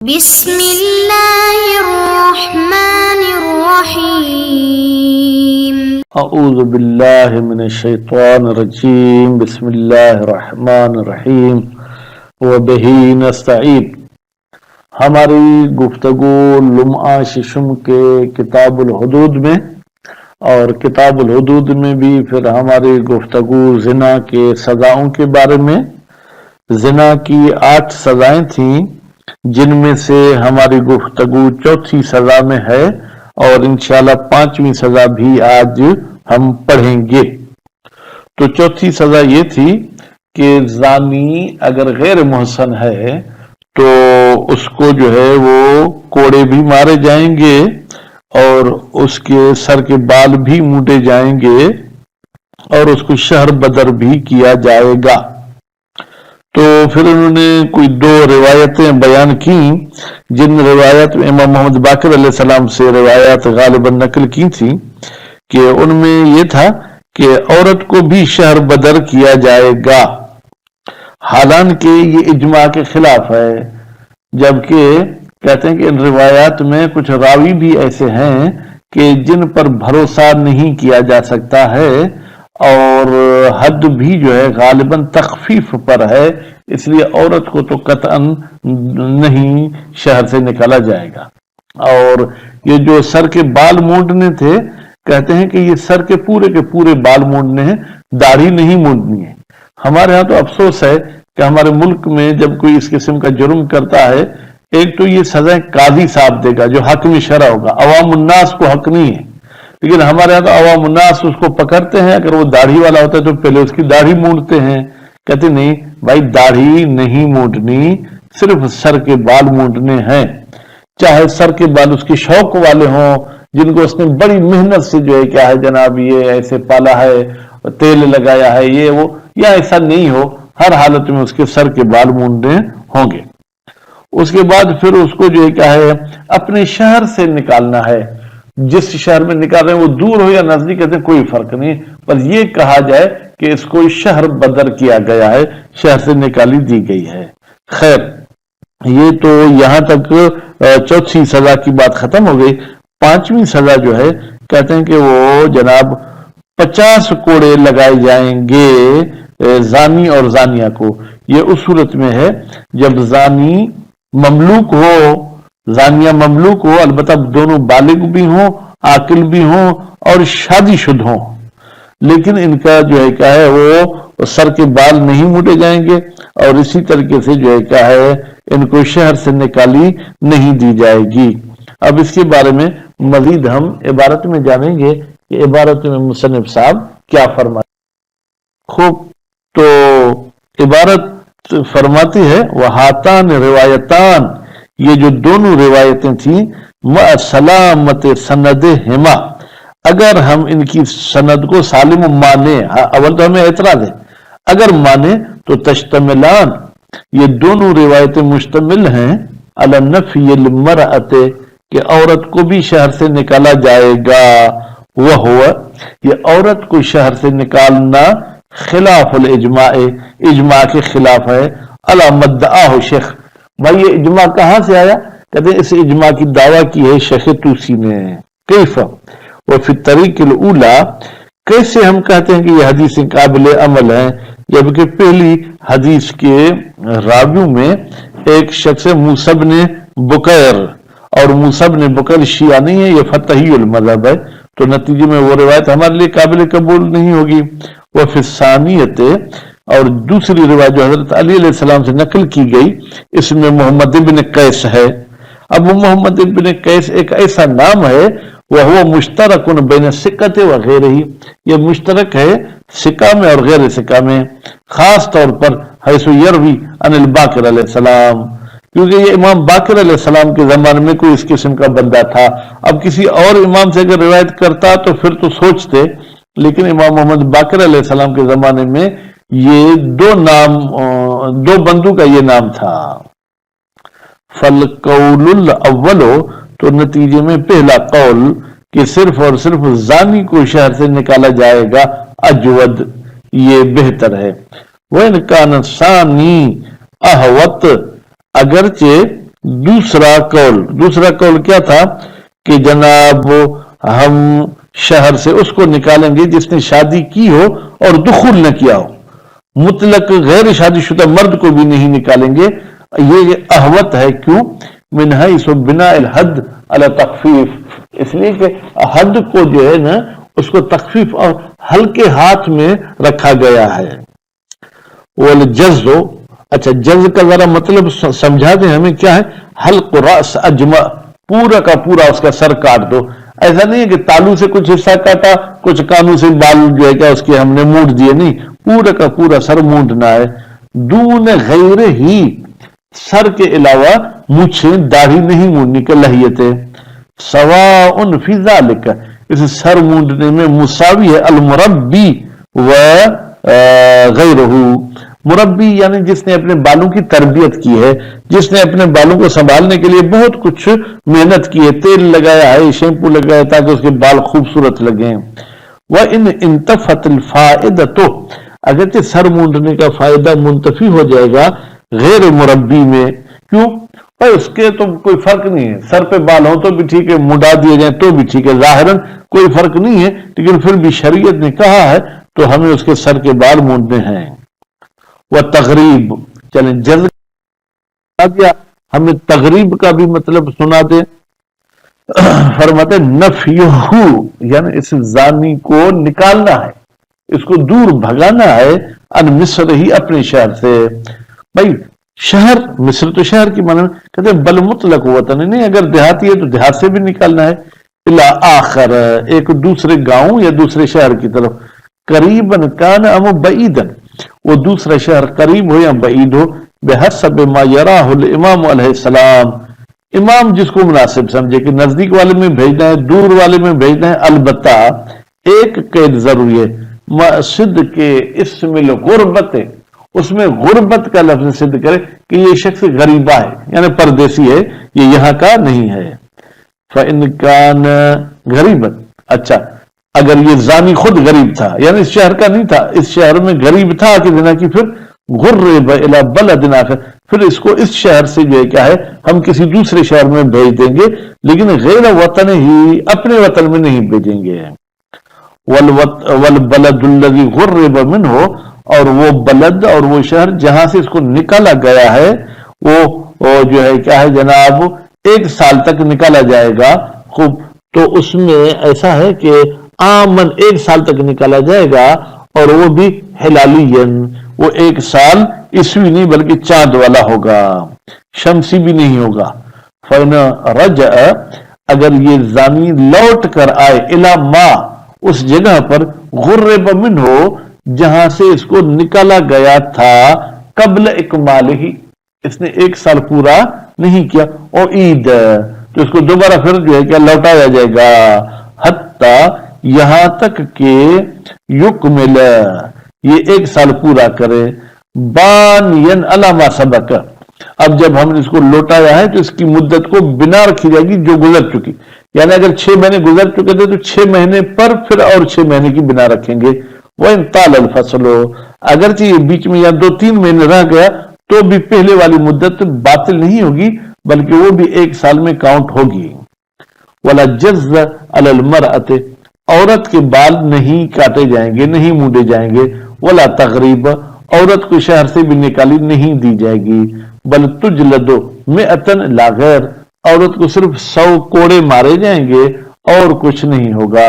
بسم اللہ الرحمن الرحیم اعوذ باللہ من الشیطان الرجیم بسم اللہ الرحمن الرحیم وبہ نستعین۔ ہماری گفتگو لمعہ ششم کے کتاب الحدود میں اور کتاب الحدود میں بھی پھر ہماری گفتگو زنا کے سزاؤں کے بارے میں۔ زنا کی 8 سزائیں تھیں جن میں سے ہماری گفتگو چوتھی سزا میں ہے اور انشاءاللہ 5ویں سزا بھی آج ہم پڑھیں گے۔ تو چوتھی سزا یہ تھی کہ زانی اگر غیر محسن ہے تو اس کو جو ہے وہ کوڑے بھی مارے جائیں گے اور اس کے سر کے بال بھی مونڈے جائیں گے اور اس کو شہر بدر بھی کیا جائے گا۔ تو پھر انہوں نے کوئی 2 روایتیں بیان کی جن روایت میں امام محمد باقر علیہ السلام سے روایات غالباً نقل کی تھی کہ ان میں یہ تھا کہ عورت کو بھی شہر بدر کیا جائے گا، حالانکہ یہ اجماع کے خلاف ہے، جبکہ کہتے ہیں کہ ان روایات میں کچھ راوی بھی ایسے ہیں کہ جن پر بھروسہ نہیں کیا جا سکتا ہے اور حد بھی جو ہے غالباً تخفیف پر ہے، اس لیے عورت کو تو قطعاً نہیں شہر سے نکالا جائے گا۔ اور یہ جو سر کے بال مونڈنے تھے، کہتے ہیں کہ یہ سر کے پورے بال مونڈنے ہیں، داڑھی نہیں مونڈنی ہے۔ ہمارے ہاں تو افسوس ہے کہ ہمارے ملک میں جب کوئی اس قسم کا جرم کرتا ہے، ایک تو یہ سزائیں قاضی صاحب دے گا جو حکم شرع ہوگا، عوام الناس کو حق نہیں ہے، لیکن ہمارے یہاں تو عوام الناس اس کو پکڑتے ہیں، اگر وہ داڑھی والا ہوتا ہے تو پہلے اس کی داڑھی مونڈتے ہیں، کہتے نہیں بھائی داڑھی نہیں مونڈنی، صرف سر کے بال مونڈنے ہیں، چاہے سر کے بال اس کے شوق والے ہوں جن کو اس نے بڑی محنت سے جو ہے کیا ہے جناب یہ ایسے پالا ہے، تیل لگایا ہے، یہ وہ، یا ایسا نہیں ہو، ہر حالت میں اس کے سر کے بال مونڈنے ہوں گے۔ اس کے بعد پھر اس کو جو ہے کیا ہے اپنے شہر سے نکالنا ہے، جس شہر میں نکال رہے ہیں وہ دور ہو یا نزدیک، کہتے ہیں کوئی فرق نہیں، بس یہ کہا جائے کہ اس کو شہر بدر کیا گیا ہے، شہر سے نکالی دی گئی ہے۔ خیر، یہ تو یہاں تک چوتھی سزا کی بات ختم ہو گئی۔ 5ویں سزا جو ہے کہتے ہیں کہ وہ جناب 50 کوڑے لگائے جائیں گے زانی اور زانیہ کو۔ یہ اس صورت میں ہے جب زانی مملوک ہو، زانیہ مملوک ہو، البتہ دونوں بالغ بھی ہوں، عاقل بھی ہوں اور شادی شدہ ہوں، لیکن ان کا جو ہے کیا ہے وہ سر کے بال نہیں مونڈے جائیں گے اور اسی طریقے سے جو ہے کیا ہے ان کو شہر سے نکالی نہیں دی جائے گی۔ اب اس کے بارے میں مزید ہم عبارت میں جانیں گے کہ عبارت میں مصنف صاحب کیا فرماتے۔ خوب، تو عبارت فرماتی ہے وہاتان روایتان، یہ جو دونوں روایتیں تھیں مع سلامت سندہما، اگر ہم ان کی سند کو سالم مانے، اول تو ہمیں اعتراض ہے، اگر مانے تو تشتملان، یہ دونوں روایتیں مشتمل ہیں علی نفی المرأۃ، کہ عورت کو بھی شہر سے نکالا جائے گا، وہ یہ عورت کو شہر سے نکالنا خلاف الاجماع، اجماع کے خلاف ہے، علی مدعاہ شیخ۔ بھائی یہ اجماع کہاں سے آیا؟ کہتے ہیں اس اجماع کی دعویٰ کی ہے شیخ طوسی نے۔ کیف وفی الطریق الاولی، کیسے ہم کہتے ہیں کہ یہ حدیثیں قابل عمل ہیں، جبکہ پہلی حدیث کے راویوں میں ایک شخص موسیٰ بن بکیر، اور موسیٰ بن بکیر شیعہ نہیں ہے، یہ فتحی المذہب ہے، تو نتیجے میں وہ روایت ہمارے لیے قابل قبول نہیں ہوگی۔ وفی الثانیۃ، اور دوسری روایت جو حضرت علی علیہ السلام سے نقل کی گئی، اس میں محمد ابن قیس ہے۔ اب وہ محمد ابن قیس ایک ایسا نام ہے وہ مشترک بین ثقۃ وغیرہ، یہ مشترک ہے ثقہ میں اور غیر ثقہ میں، خاص طور پر حیث یروی عن الباقر علیہ السلام، کیونکہ یہ امام باقر علیہ السلام کے زمانے میں کوئی اس قسم کا بندہ تھا۔ اب کسی اور امام سے اگر روایت کرتا تو پھر تو سوچتے، لیکن امام محمد باقر علیہ السلام کے زمانے میں یہ 2 بندوں کا یہ نام تھا۔ فالقول الاول، تو نتیجے میں پہلا قول کہ صرف اور صرف زانی کو شہر سے نکالا جائے گا اجود، یہ بہتر ہے۔ وَإِنْ كَانَ الثَّانِي احوط، اگرچہ دوسرا قول کیا تھا کہ جناب ہم شہر سے اس کو نکالیں گے جس نے شادی کی ہو اور دخول نہ کیا ہو، مطلق غیر شادی شدہ مرد کو بھی نہیں نکالیں گے. یہ احوط ہے. کیوں؟ من حیث بناء الحد علی تخفیف، اس لیے کہ حد کو جو ہے نا اس کو تخفیف اور ہلکے ہاتھ میں رکھا گیا ہے. والجز، اچھا جز کا ذرا مطلب سمجھا دیں ہمیں کیا ہے. حلق راس اجمع، پورا کا پورا اس کا سر کاٹ دو. ایسا نہیں ہے کہ تالو سے کچھ حصہ کاٹا، کچھ کانوں سے بال جو ہے کیا اس کے ہم نے مونڈ دیے، نہیں، پورا کا پورا سر مونڈنا ہے. دون غیر ہی، سر کے علاوہ مچھیں داڑھی نہیں مونڈنی کا لحیت ہے. سواء فی ذالک، اس سر مونڈنے میں مساوی ہے المربی و غیرہ. مربی یعنی جس نے اپنے بالوں کی تربیت کی ہے، جس نے اپنے بالوں کو سنبھالنے کے لیے بہت کچھ محنت کی ہے، تیل لگایا ہے، شیمپو لگایا تاکہ اس کے بال خوبصورت لگیں. وَإِنْ انتفت الفائدۃ، اگرچہ سر مونڈنے کا فائدہ منتفی ہو جائے گا غیر مربی میں. کیوں؟ اس کے تو کوئی فرق نہیں ہے، سر پہ بال ہوں تو بھی ٹھیک ہے، مڈا دیے جائیں تو بھی ٹھیک ہے، ظاہراً کوئی فرق نہیں ہے، لیکن پھر بھی شریعت نے کہا ہے تو ہمیں اس کے سر کے بال مونڈنے ہیں. وہ تغریب، چلیں جلد دیا، ہمیں تغریب کا بھی مطلب سنا دے. فرماتے نفیہ، یعنی اس زانی کو نکالنا ہے، اس کو دور بھگانا ہے. ان مصر ہی، اپنے شہر سے. بھائی شہر، مصر تو شہر کی معنی کہتے ہیں بل مطلق وطن، نہیں اگر دیہاتی ہے تو دیہات سے بھی نکالنا ہے. الا آخر، ایک دوسرے گاؤں یا دوسرے شہر کی طرف. قریباً کان ام بعیداً، وہ دوسرا شہر قریب ہو یا بعید ہو. بحسب ما یراہ الامام علیہ السلام، امام جس کو مناسب سمجھے کہ نزدیک والے میں بھیجنا ہے دور والے میں بھیجنا ہے. البتہ ایک قید ضروری ہے، مسجد کے اسم الغربت، اس میں غربت کا لفظ صدق کرے کہ یہ شخص غریبہ ہے، یعنی پردیسی ہے، یہ یہاں کا نہیں ہے. فَإِنْ كَانَ غریباً، اچھا اگر یہ زانی خود غریب تھا، یعنی اس شہر کا نہیں تھا، اس شہر میں غریب تھا کہ زنا کی، پھر غرب الی بلد آخر، پھر اس کو اس شہر سے جو ہے کیا ہے ہم کسی دوسرے شہر میں بھیج دیں گے، لیکن غیر وطن ہی، اپنے وطن میں نہیں بھیجیں گے. والبلد الذی غرب منہ، اور وہ بلد اور وہ شہر جہاں سے اس کو نکالا گیا ہے وہ جو ہے کیا ہے جناب 1 سال تک نکالا جائے گا. خوب، تو اس میں ایسا ہے کہ آمن 1 سال تک نکالا جائے گا، اور وہ بھی ہلالیاً، وہ 1 سال عیسوی نہیں بلکہ چاند والا ہوگا، شمسی بھی نہیں ہوگا. فَإِنْ رَجَعَ، اگر یہ زانی لوٹ کر آئے، اِلَى مَا، اس جگہ پر غرب منہ، جہاں سے اس کو نکالا گیا تھا، قبل اکمال ہی، اس نے 1 سال پورا نہیں کیا، اور عید، تو اس کو دوبارہ پھر جو ہے کیا لوٹایا جائے گا. حتیٰ، یہاں تک کہ یکمل، یہ 1 سال پورا کرے. بانین علی ما سبق، اب جب ہم نے اس کو لوٹایا ہے تو اس کی مدت کو بنا رکھی جائے گی جو گزر چکی، یعنی اگر 6 مہینے گزر چکے تھے تو 6 مہینے پر پھر اور 6 مہینے کی بنا رکھیں گے. وَإِنْ طَالَ الْفَصْلُ، اگرچہ یہ بیچ میں یا 2-3 مہینے رہ گیا تو بھی پہلے والی مدت باطل نہیں ہوگی بلکہ وہ بھی 1 سال میں کاؤنٹ ہوگی. وَلَا جَزَّ عَلَى الْمَرْأَةِ، عورت کے بال نہیں کاٹے جائیں گے، نہیں مونڈے جائیں گے. وَلَا تَغْرِيبَ، عورت کو شہر سے بھی نکالی نہیں دی جائے گی. بل تجلد 100 لا غیر، عورت کو صرف 100 کوڑے مارے جائیں گے اور کچھ نہیں ہوگا.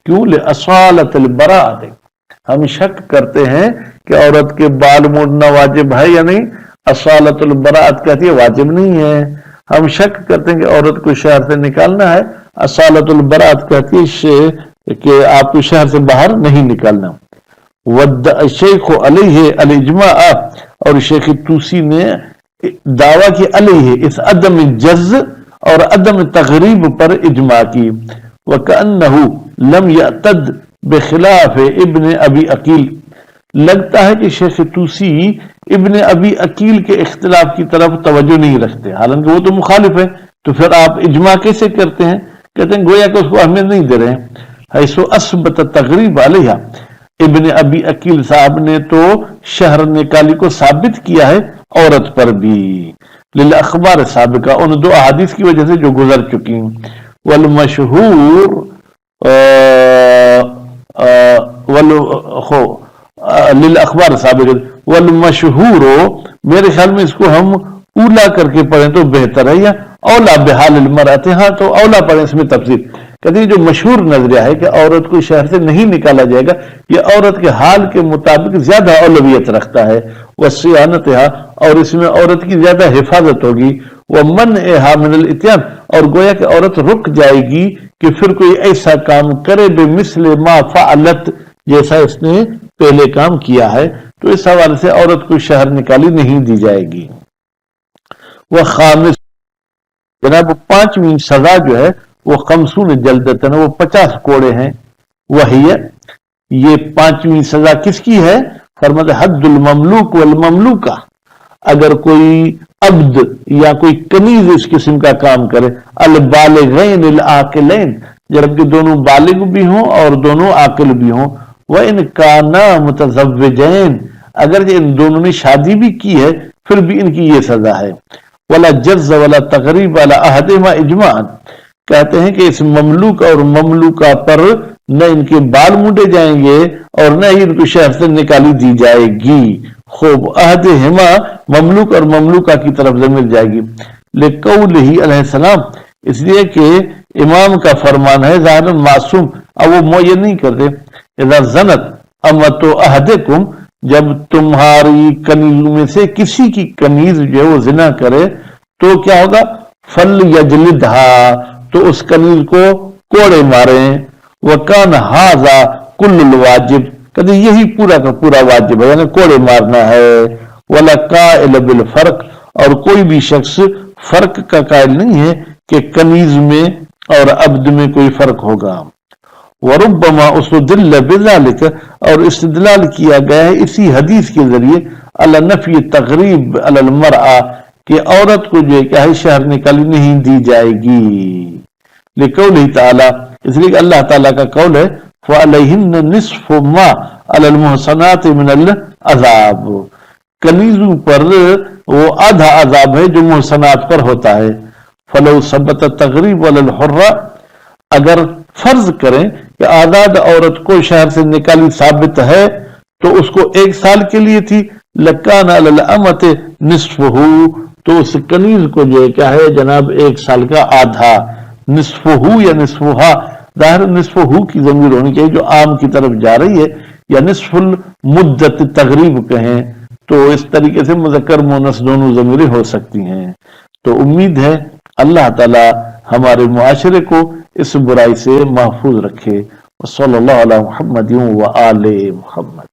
کیوں؟ لِأَصَالَةِ الْبَرَاءَةِ، ہم شک کرتے ہیں کہ عورت کے بال مونڈنا واجب ہے یا نہیں. اصالت البراءت کہتی ہے واجب نہیں ہے. ہم شک کرتے ہیں کہ عورت کو شہر سے نکالنا ہے. اصالت البراءت کہتی ہے کہ آپ کو شہر سے باہر نہیں نکالنا. شیخ علیہ الاجماع، اور شیخ توسی نے دعویٰ کی علیہ، اس عدم جز اور عدم تغریب پر اجماع کی. وَكَأَنَّهُ لَمْ يَعْتَدْ بخلاف ابن ابی عقیل، لگتا ہے کہ شیخ توسی ابن ابی عقیل کے اختلاف کی طرف توجہ نہیں رکھتے، حالانکہ وہ تو مخالف ہے. تو پھر آپ اجماع کیسے کرتے ہیں؟ کہتے ہیں گویا کہ اس کو اہمیت نہیں دے رہے ہیں. حیث اثبت تغریب علیہ، ابن ابی عقیل صاحب نے تو شہر نکالی کو ثابت کیا ہے عورت پر بھی. للاخبار سابقہ، ان دو احادیث کی وجہ سے جو گزر چکی ہیں. والمشہور للاخبار سابقہ، والمشہور میرے خیال میں اس کو ہم اولا کر کے پڑھیں تو بہتر ہے، یا اولا بحال المرأة، ہاں تو اولا پڑھیں اس میں تفصیل. کہتے ہیں جو مشہور نظریہ ہے کہ عورت کو شہر سے نہیں نکالا جائے گا، یہ عورت کے حال کے مطابق زیادہ اولویت رکھتا ہے. وصیانتها، اور اس میں عورت کی زیادہ حفاظت ہوگی. ومنعها من الاتیان، اور گویا کہ عورت رک جائے گی کہ پھر کوئی ایسا کام کرے بمثل ما فعلت، جیسا اس نے پہلے کام کیا ہے. تو اس حوالے سے عورت کو شہر نکالی نہیں دی جائے گی. وخامس، جناب پانچویں سزا جو ہے وہ 50 جلدتن، وہ 50 کوڑے ہیں. وہی یہ پانچویں سزا کس کی ہے؟ فرماتے حد المملوک والمملوکہ، اگر کوئی عبد یا کوئی کنیز اس قسم کا کام کرے، البالغین العاقلین، جبکہ دونوں بالغ بھی ہوں اور دونوں عاقل بھی ہوں. وَإِنْ كَانَا مُتَزَوِّجَيْن، اگر ان دونوں نے شادی بھی کی ہے پھر بھی ان کی یہ سزا ہے. وَلَا جَزَّ وَلَا تَغْرِيبَ عَلَىٰ أَحَدِهِمَا اجماعاً، کہتے ہیں کہ اس مملوک اور مملوکہ پر نہ ان کے بال مونڈے جائیں گے اور نہ ہی ان کو شہر سے نکالی دی جائے گی. خوب عہدہما، مملوک اور مملوکہ کی طرف ضمیر جائے گی. لقولہ علیہ السلام، اس لیے کہ امام کا فرمان ہے ظاہر معصوم، اب وہ معین نہیں کرتے. اذا زنت امۃ احدکم، جب تمہاری کنیزوں میں سے کسی کی کنیز جو ہے وہ زنا کرے تو کیا ہوگا؟ فلیجلدھا، تو اس کنیز کو کوڑے ماریں. وکان ھذا کل الواجب، کہتے یہی پورا کا پورا واجب ہے، یعنی کوڑے مارنا ہے. ولا قائل بالفرق، اور کوئی بھی شخص فرق کا قائل نہیں ہے کہ کنیز میں اور عبد میں کوئی فرق ہوگا. وربما استدل بذلك، اور استدلال کیا گیا ہے اسی حدیث کے ذریعے علی نفی تغریب علی المرأة، کہ عورت کو جو ہے کیا ہے شہر نکالی نہیں دی جائے گی. لقولہ تعالی، اس لیے کہ اللہ تعالیٰ کا قول ہے فعلیہن نصف ما علی المحصنات من العذاب، کنیزوں پر وہ آدھا عذاب ہے جو محصنات پر ہوتا ہے. فلو ثبت تغریب علی الحرہ، اگر فرض کریں کہ آزاد عورت کو شہر سے نکالی ثابت ہے تو اس کو 1 سال کے لیے تھی. لکان علی الامۃ نصفہ، تو اس کنیز کو جو ہے کیا ہے جناب 1 سال کا آدھا. نصفہ یا نصفہا، ظاہر نصفہ کی ضمیر ہونی چاہیے جو عام کی طرف جا رہی ہے، یا نصف المدت تغریب کہیں تو اس طریقے سے مذکر مؤنث دونوں ضمیریں ہو سکتی ہیں. تو امید ہے اللہ تعالی ہمارے معاشرے کو اس برائی سے محفوظ رکھے. صلی اللہ علیہ محمد و آل محمد.